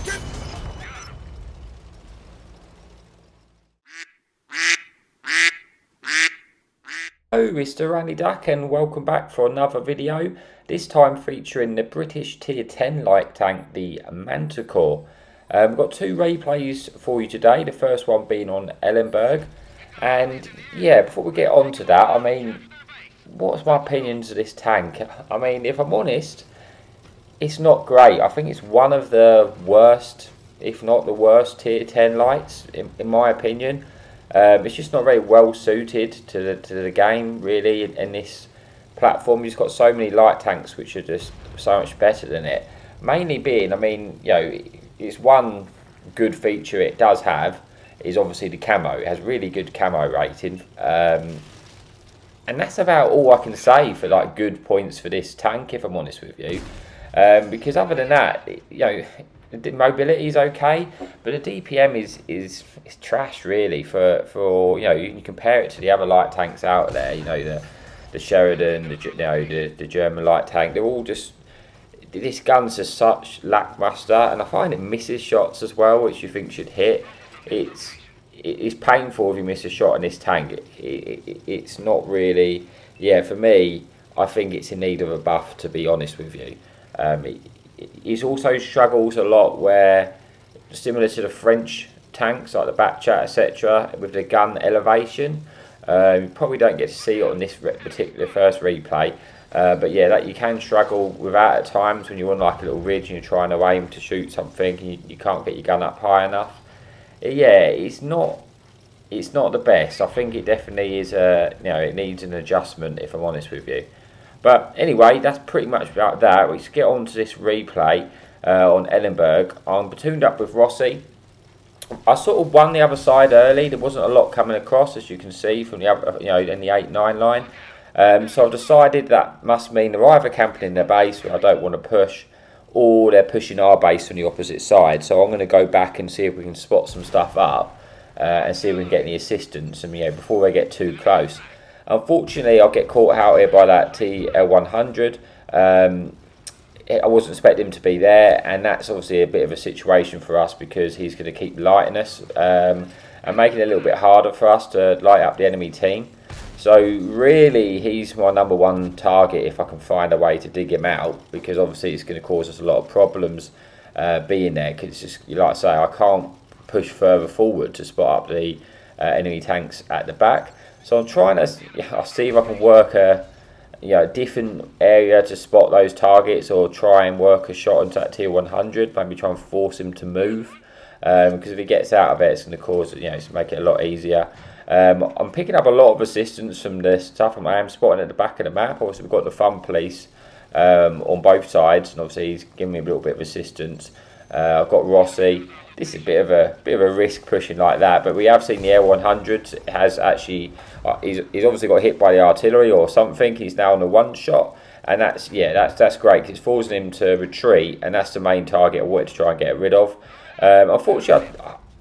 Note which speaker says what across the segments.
Speaker 1: Hello, Mr. Randy Duck, and welcome back for another video, this time featuring the British Tier 10 light tank, the Manticore. We've got two replays for you today, the first one being on Ellenberg. And yeah, before we get on to that, I mean, what's my opinions of this tank? I mean, if I'm honest, it's not great. I think it's one of the worst, if not the worst, Tier 10 lights, in my opinion. It's just not very well suited to the game, really, in this platform. You've got so many light tanks which are just so much better than it. Mainly being, I mean, you know, it's one good feature it does have is obviously the camo. It has really good camo rating, and that's about all I can say for like good points for this tank, if I'm honest with you. Because other than that, you know, the mobility is okay, but the DPM is trash, really. For you know, you can compare it to the other light tanks out there. You know, the Sheridan, the German light tank. They're all just, this gun's just such lackluster, and I find it misses shots as well, which you think should hit. It's painful if you miss a shot in this tank. It's not really, yeah. For me, I think it's in need of a buff, to be honest with you. It also struggles a lot where, similar to the French tanks like the Batchat, etc., with the gun elevation. You probably don't get to see it on this particular first replay, but yeah, that you can struggle with that at times when you're on like a little ridge and you're trying to aim to shoot something and you can't get your gun up high enough. Yeah, it's not the best. I think it definitely is you know, it needs an adjustment, if I'm honest with you. But anyway, that's pretty much about that. Let's get on to this replay on Ellenberg. I'm tuned up with Rossi. I sort of won the other side early. There wasn't a lot coming across, as you can see from the other, you know, in the 8-9 line. So I've decided that must mean they're either camping in their base, where I don't want to push, or they're pushing our base on the opposite side. So I'm going to go back and see if we can spot some stuff up and see if we can get any assistance. And, you know, before they get too close. Unfortunately, I'll get caught out here by that TL100. I wasn't expecting him to be there, and that's obviously a bit of a situation for us because he's going to keep lighting us and making it a little bit harder for us to light up the enemy team. So really, he's my #1 target if I can find a way to dig him out, because obviously it's going to cause us a lot of problems being there. Because it's just, like I say, I can't push further forward to spot up the enemy tanks at the back. So I'm trying to see if I can work a different area to spot those targets, or try and work a shot into that tier 100. Maybe try and force him to move, because if he gets out of it, it's going to cause, you know, it's make it a lot easier. I'm picking up a lot of assistance from this stuff. I am spotting at the back of the map. Obviously, we've got the Fun Police on both sides, and obviously he's giving me a little bit of assistance. I've got Rossi. This is a bit of a risk pushing like that, but we have seen the L100 has actually he's obviously got hit by the artillery or something. He's now on the one shot, and that's great because it's forcing him to retreat, and that's the main target I wanted to try and get rid of. Unfortunately,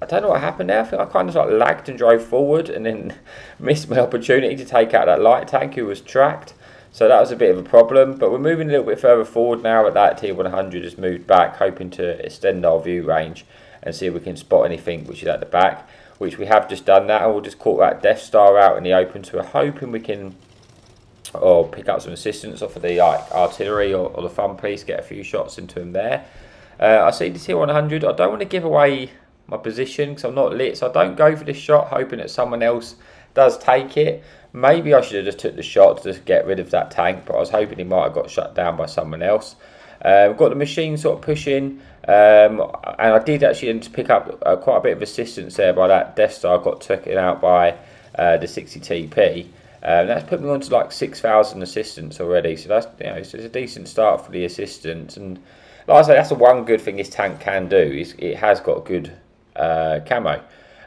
Speaker 1: I don't know what happened there. I think I kind of like lagged and drove forward, and then missed my opportunity to take out that light tank who was tracked. So that was a bit of a problem, but we're moving a little bit further forward now that tier 100 has moved back, hoping to extend our view range and see if we can spot anything which is at the back, which we have just done that. And we'll just caught that Death Star out in the open, so we're hoping we can pick up some assistance off of the artillery or the Fun Police, get a few shots into him there. I see the tier 100. I don't want to give away my position because I'm not lit, so I don't go for this shot hoping that someone else does take it. Maybe I should have just took the shot to just get rid of that tank, but I was hoping he might have got shut down by someone else. We've got the machine sort of pushing, and I did actually pick up quite a bit of assistance there by that Death Star. Got taken out by the 60 TP. That's put me on to like 6,000 assistance already, so that's, you know, it's a decent start for the assistance. And like I say, that's the one good thing this tank can do, is it has got good camo.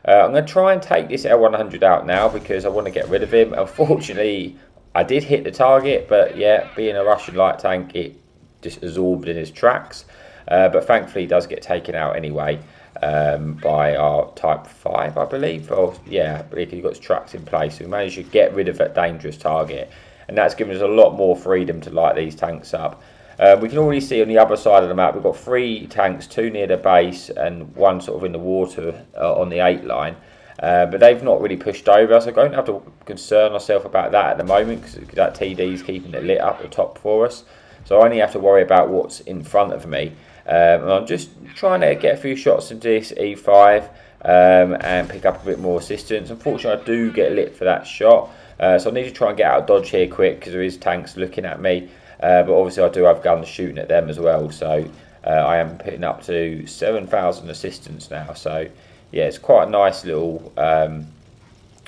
Speaker 1: I'm going to try and take this L100 out now because I want to get rid of him. Unfortunately, I did hit the target, but yeah, being a Russian light tank, it just absorbed in his tracks. But thankfully, he does get taken out anyway by our Type 5, I believe. Or yeah, I believe he got his tracks in place. So we managed to get rid of that dangerous target, and that's given us a lot more freedom to light these tanks up. We can already see on the other side of the map we've got 3 tanks, 2 near the base and 1 sort of in the water on the 8 line. But they've not really pushed over, so I don't have to concern myself about that at the moment, because that TD is keeping it lit up the top for us. So I only have to worry about what's in front of me. And I'm just trying to get a few shots into this E5 and pick up a bit more assistance. Unfortunately, I do get lit for that shot, so I need to try and get out of dodge here quick, because there is tanks looking at me. But obviously I do have guns shooting at them as well, so I am putting up to 7,000 assistance now. So yeah, it's quite a nice little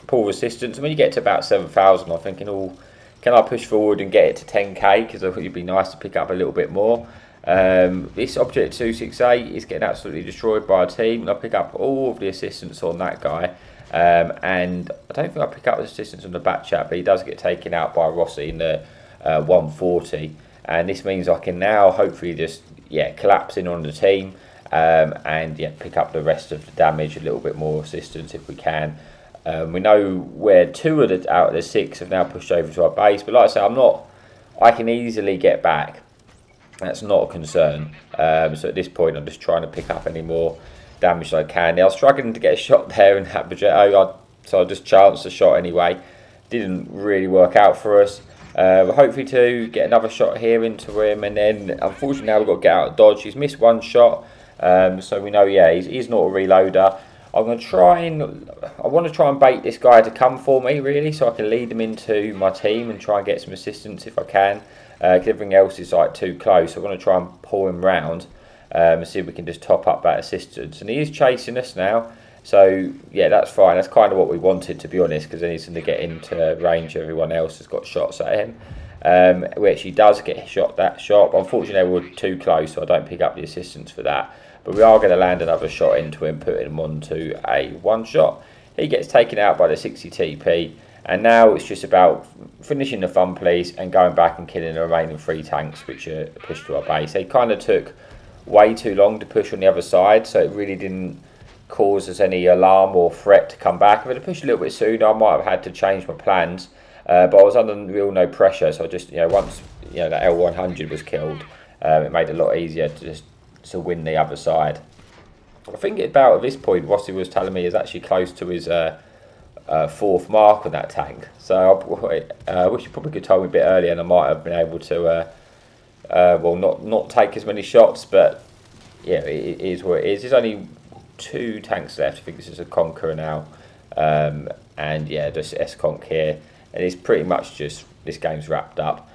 Speaker 1: pull resistance. And when you get to about 7,000, I'm thinking, oh, can I push forward and get it to 10k? Because I thought it'd be nice to pick up a little bit more. This Object 268 is getting absolutely destroyed by a team, and I pick up all of the assistance on that guy. And I don't think I pick up the assistance on the back chat, but he does get taken out by Rossi in the 140. And this means I can now hopefully just collapse in on the team. And pick up the rest of the damage, a little bit more assistance if we can. We know where 2 out of the 6 have now pushed over to our base, but like I say, I can easily get back. That's not a concern. So at this point, I'm just trying to pick up any more damage as I can. Now, I was struggling to get a shot there in that Progetto, so I just chanced a shot anyway. Didn't really work out for us. Hopefully to get another shot here into him, and then unfortunately now we've got to get out of dodge. He's missed 1 shot. So we know, he's not a reloader. I want to try and bait this guy to come for me, really, so I can lead him into my team and try and get some assistance if I can. Everything else is like too close. So I want to try and pull him round and see if we can just top up that assistance. And he is chasing us now, so yeah, that's fine. That's kind of what we wanted, to be honest, because then he's going to get into range. Everyone else has got shots at him. Which he does get that shot, but unfortunately we're too close, so I don't pick up the assistance for that. But we are going to land another shot into him, putting him onto a 1 shot. He gets taken out by the 60 TP, and now it's just about finishing the fun police and going back and killing the remaining 3 tanks which are pushed to our base. They kind of took way too long to push on the other side, so it really didn't cause us any alarm or threat to come back. If I'd pushed a little bit sooner, I might have had to change my plans. But I was under real no pressure, so I just, once that L100 was killed, it made it a lot easier to win the other side. I think about at this point, Rossi was telling me is actually close to his 4th mark on that tank. So I wish you probably could have told me a bit earlier, and I might have been able to, not take as many shots. But yeah, it is what it is. There's only 2 tanks left. I think this is a Conqueror now, and yeah, just S-Conk here. And it's pretty much just, this game's wrapped up.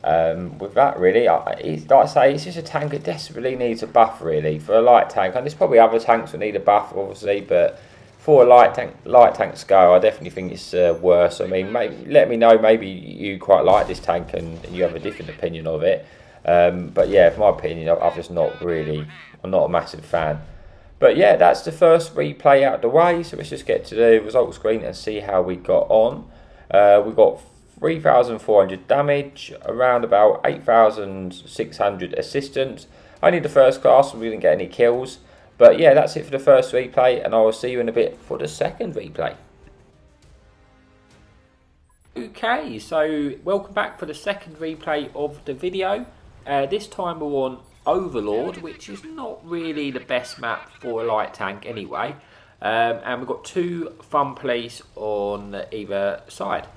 Speaker 1: With that, really, like I say, it's just a tank that desperately needs a buff, really, for a light tank. And there's probably other tanks that need a buff, obviously, but for a light tank scale, I definitely think it's worse. I mean, let me know, maybe you quite like this tank and you have a different opinion of it. But yeah, for my opinion, I'm just not a massive fan. But yeah, that's the first replay out of the way, so let's just get to the result screen and see how we got on. We got 3,400 damage, around about 8,600 assistance. Only the first class, we didn't get any kills. But yeah, that's it for the first replay, and I will see you in a bit for the second replay. Okay, so welcome back for the second replay of the video. This time we're on Overlord, which is not really the best map for a light tank anyway. And we've got 2 fun police on either side.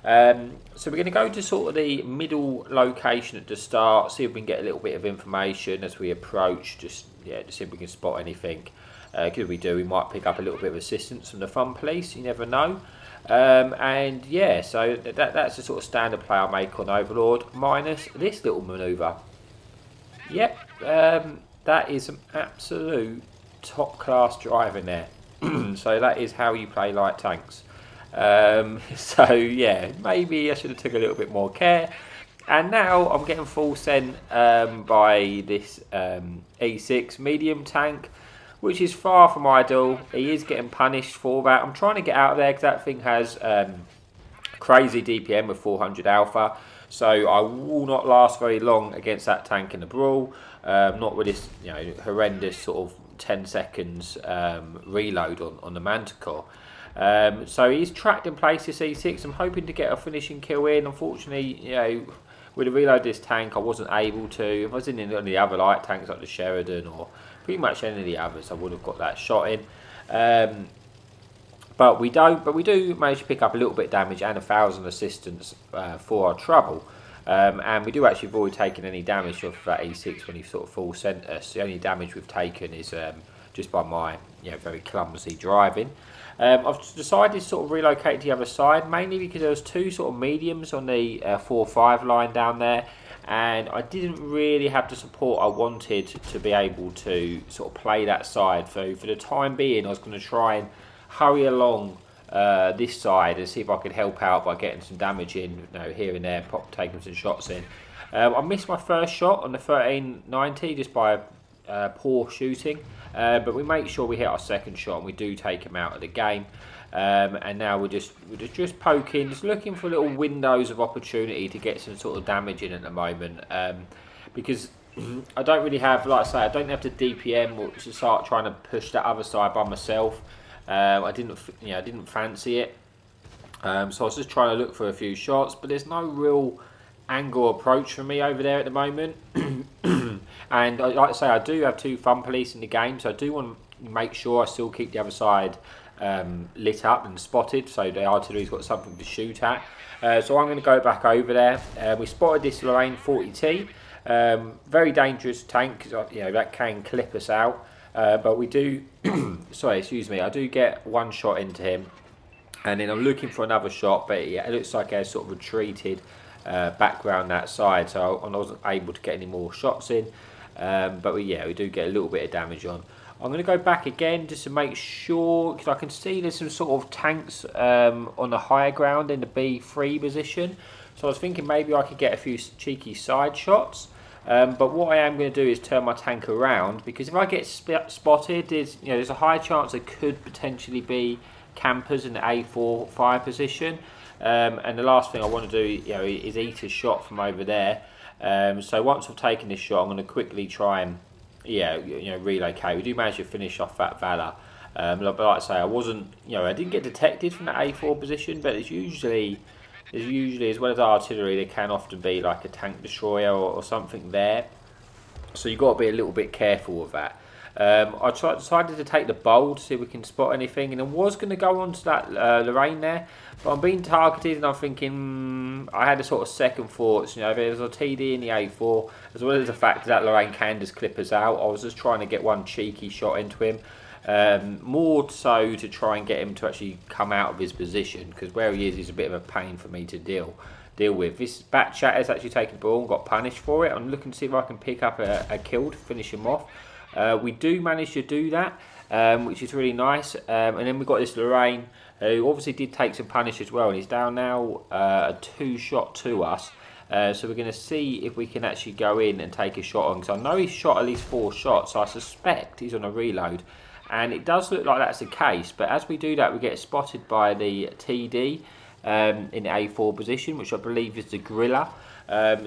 Speaker 1: So we're going to go to sort of the middle location at the start, see if we can get a little bit of information as we approach, just see if we can spot anything. If we do, we might pick up a little bit of assistance from the fun police, you never know. And yeah, so that's the sort of standard play I make on Overlord, minus this little manoeuvre. Yep, that is some absolute top class driving there. So that is how you play light tanks. So yeah, maybe I should have took a little bit more care. And now I'm getting full sent by this E6 medium tank, which is far from ideal. He is getting punished for that. I'm trying to get out of there because that thing has crazy DPM with 400 alpha. So I will not last very long against that tank in the brawl. Not with this horrendous sort of 10 seconds reload on the Manticore. So he's tracked in place, this E6. I'm hoping to get a finishing kill in. Unfortunately, with a reload this tank, I wasn't able to. If I was in any of the other light tanks like the Sheridan or pretty much any of the others, I would have got that shot in. But we don't. But we do manage to pick up a little bit of damage and 1,000 assistance for our trouble. And we do actually avoid taking any damage off that E6 when he sort of full sent us. The only damage we've taken is just by my very clumsy driving. I've decided to sort of relocate to the other side, mainly because there was two sort of mediums on the 4-5 line down there, and I didn't really have the support I wanted to be able to sort of play that side. So for the time being, I was going to try and hurry along this side and see if I could help out by getting some damage in, here and there, taking some shots in. I missed my first shot on the 1390 just by poor shooting, but we make sure we hit our second shot and we do take him out of the game. And now we're just poking, just looking for little windows of opportunity to get some sort of damage in at the moment, because I don't really have, like I say, I don't have the DPM to start trying to push that other side by myself. I didn't fancy it, so I was just trying to look for a few shots, but there's no real angle approach for me over there at the moment. And like I say, I do have two fun police in the game, so I do want to make sure I still keep the other side lit up and spotted, so the artillery's got something to shoot at. So I'm going to go back over there. We spotted this Lorraine 40T, very dangerous tank, that can clip us out. But we do, sorry, excuse me, I do get one shot into him, and then I'm looking for another shot, but it looks like I sort of retreated back round that side, so I wasn't able to get any more shots in. But we do get a little bit of damage on. I'm going to go back again just to make sure, because I can see there's some sort of tanks on the higher ground in the B3 position. So I was thinking maybe I could get a few cheeky side shots. But what I am going to do is turn my tank around, because if I get spotted, there's a high chance there could potentially be campers in the A4-5 position. And the last thing I want to do is eat a shot from over there. So once I've taken this shot, I'm going to quickly try and relocate. We do manage to finish off that Valor. But like I say, I didn't get detected from the A4 position, but it's usually, as well as artillery, there can often be like a tank destroyer or something there. So you've got to be a little bit careful of that. I decided to take the bold to see if we can spot anything, and I was going to go on to that Lorraine there, but I'm being targeted and I'm thinking, I had a sort of second thoughts, there's a TD in the A4, as well as the fact that Lorraine can just clip us out. I was just trying to get one cheeky shot into him, more so to try and get him to actually come out of his position, because where he is a bit of a pain for me to deal with. This bat chat has actually taken the ball and got punished for it. I'm looking to see if I can pick up a kill to finish him off. We do manage to do that, which is really nice. And then we've got this Lorraine, who obviously did take some punish as well, and he's down now a 2-shot to us. So we're going to see if we can actually go in and take a shot on, because I know he's shot at least 4 shots, so I suspect he's on a reload. And it does look like that's the case, but as we do that, we get spotted by the TD in the A4 position, which I believe is the Gorilla.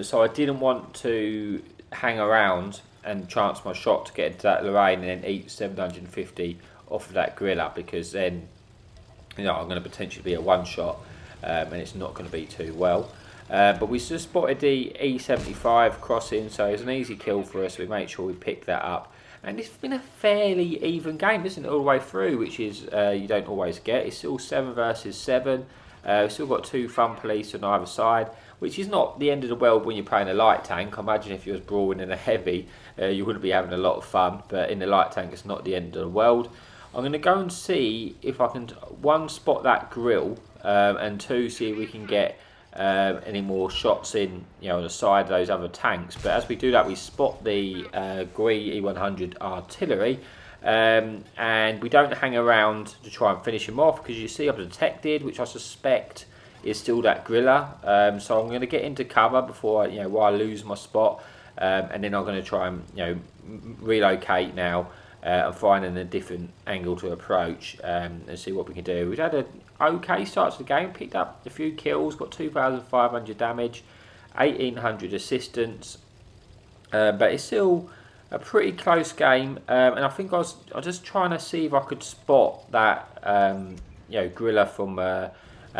Speaker 1: So I didn't want to hang around and chance my shot to get into that Lorraine and then eat 750 off of that Gorilla, because then I'm going to potentially be a one-shot, and it's not going to be too well. But we just spotted the E75 crossing, so it's an easy kill for us. We make sure we pick that up. And it's been a fairly even game, isn't it, all the way through, which is you don't always get. It's still 7 versus 7. We've still got 2 fun police on either side, which is not the end of the world when you're playing a light tank. I imagine if you was brawling in a heavy, you wouldn't be having a lot of fun. But in the light tank, it's not the end of the world. I'm going to go and see if I can, 1, spot that grill, and 2, see if we can get any more shots in, on the side of those other tanks. But as we do that, we spot the GUI E100 artillery, and we don't hang around to try and finish him off, because you see I'm detected, which I suspect is still that Gorilla. So I'm going to get into cover before while I lose my spot, and then I'm going to try and relocate now and find a different angle to approach, and see what we can do. We've had an okay start to the game, picked up a few kills, got 2,500 damage, 1,800 assistance, but it's still a pretty close game. And I think I was just trying to see if I could spot that Gorilla from at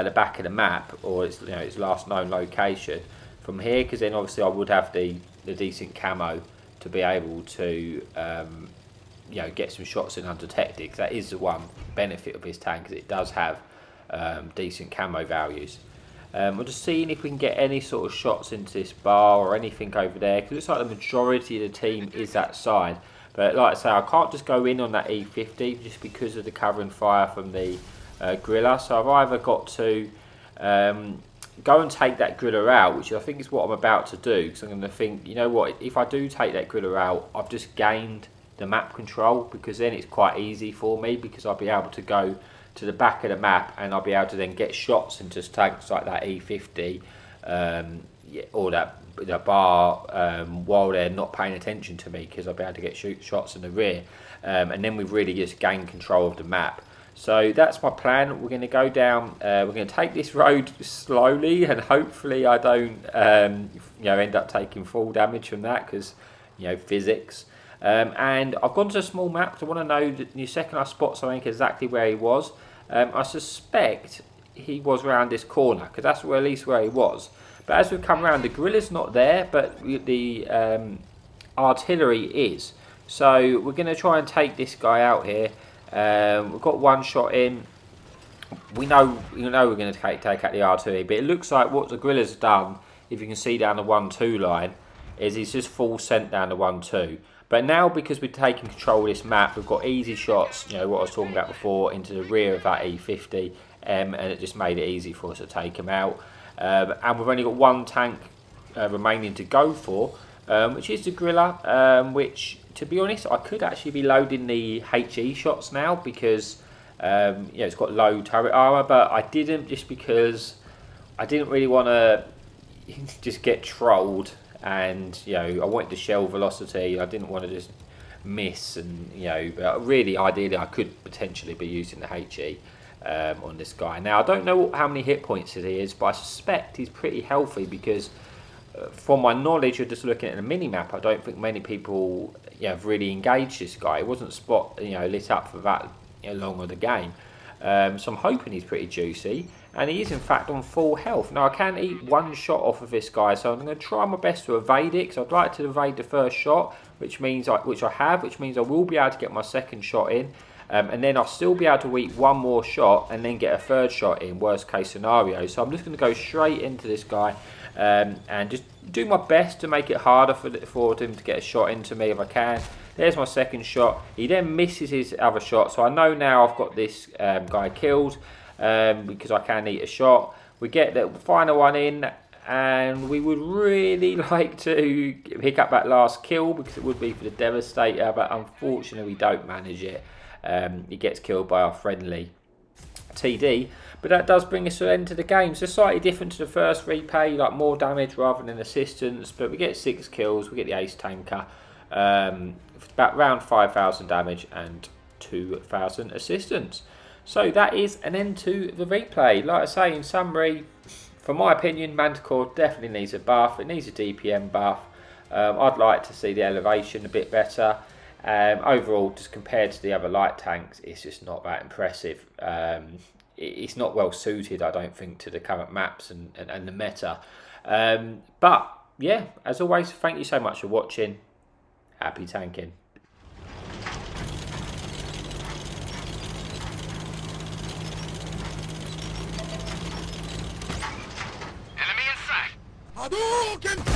Speaker 1: the back of the map, or its last known location. from here, because then obviously I would have the decent camo to be able to you know, get some shots in undetected. Cause that is the one benefit of this tank, because it does have decent camo values. We're just seeing if we can get any sort of shots into this bar or anything over there, because it looks like the majority of the team is that side. But like I say, I can't just go in on that E50 just because of the covering fire from the griller. So I've either got to go and take that griller out, which I think is what I'm about to do, because I'm going to think, you know what, if I do take that griller out, I've just gained the map control, because then it's quite easy for me, because I'll be able to go to the back of the map and I'll be able to then get shots into tanks like that E50 or that bar while they're not paying attention to me, because I'll be able to get shots in the rear, and then we've really just gained control of the map. So that's my plan. We're going to go down, we're going to take this road slowly, and hopefully I don't you know, end up taking full damage from that, because, you know, physics. And I've gone to a small map, because I want to know that the second I spot something exactly where he was. I suspect he was around this corner, because that's where, at least where he was. But as we come around, the gorilla's not there, but the artillery is. So we're going to try and take this guy out here. We've got one shot in. We know we're going to take out the artillery, but it looks like what the gorilla's done, if you can see down the 1-2 line, is he's just full sent down the 1-2. But now, because we're taking control of this map, we've got easy shots, you know, what I was talking about before, into the rear of that E50, and it just made it easy for us to take him out. And we've only got one tank remaining to go for, which is the gorilla, which, to be honest, I could actually be loading the HE shots now, because you know, it's got low turret armor, but I didn't, just because I didn't really want to just get trolled. And, you know, I wanted the shell velocity. I didn't want to just miss, and, you know, but really, ideally, I could potentially be using the HE on this guy. Now, I don't know how many hit points he is, but I suspect he's pretty healthy, because from my knowledge of just looking at the mini-map, I don't think many people, you know, have really engaged this guy. It wasn't lit up for that, you know, long of the game. So I'm hoping he's pretty juicy, and he is in fact on full health. Now, I can eat one shot off of this guy, so I'm going to try my best to evade it, because I'd like to evade the first shot, which means I will be able to get my second shot in, and then I'll still be able to eat one more shot and then get a third shot in, worst case scenario. So I'm just going to go straight into this guy and just do my best to make it harder for him to get a shot into me if I can. There's my second shot. He then misses his other shot, so I know now I've got this guy killed, because I can eat a shot. We get the final one in, and we would really like to pick up that last kill, because it would be for the Devastator, but unfortunately we don't manage it. He gets killed by our friendly TD, but that does bring us to the end of the game. So slightly different to the first replay, like more damage rather than assistance, but we get 6 kills, we get the ace tanker, about around 5,000 damage and 2,000 assistance. So that is an end to the replay. Like I say, in summary, for my opinion, Manticore definitely needs a buff. It needs a DPM buff. I'd like to see the elevation a bit better. Overall, just compared to the other light tanks, it's just not that impressive. It's not well suited, I don't think, to the current maps and the meta. But yeah, as always, thank you so much for watching. Happy tanking.
Speaker 2: Enemy in sight! Hadouken!